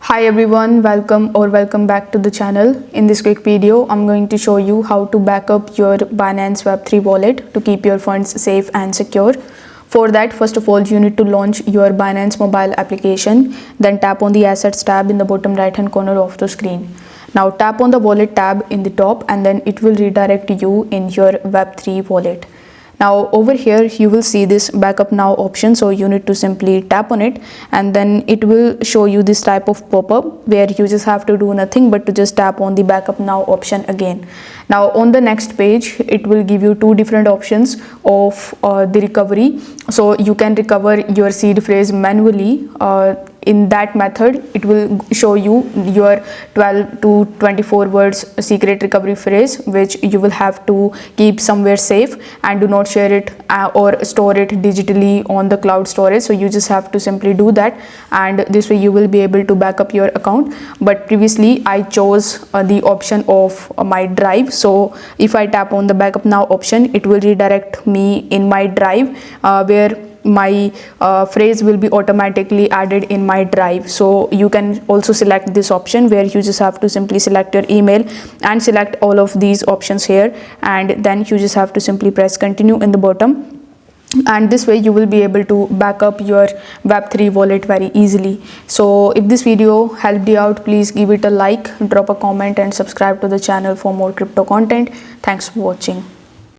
Hi everyone, welcome back to the channel. In this quick video, I'm going to show you how to back up your Binance Web3 wallet to keep your funds safe and secure. For that, first of all, you need to launch your Binance mobile application. Then tap on the Assets tab in the bottom right hand corner of the screen. Now tap on the Wallet tab in the top and then it will redirect you in your Web3 wallet. Now over here you will see this backup now option, so you need to simply tap on it and then it will show you this type of pop-up where you just have to do nothing but to just tap on the backup now option again. Now on the next page it will give you two different options of the recovery. So you can recover your seed phrase manually. In that method it will show you your 12 to 24 words secret recovery phrase, which you will have to keep somewhere safe and do not share it or store it digitally on the cloud storage. So you just have to simply do that, and this way you will be able to back up your account. But previously I chose the option of my drive, so if I tap on the backup now option it will redirect me in my drive where my phrase will be automatically added in my drive. So you can also select this option where you just have to simply select your email and select all of these options here, and then you just have to simply press continue in the bottom, and this way you will be able to back up your Web3 wallet very easily. So if this video helped you out, please give it a like, drop a comment and subscribe to the channel for more crypto content. Thanks for watching.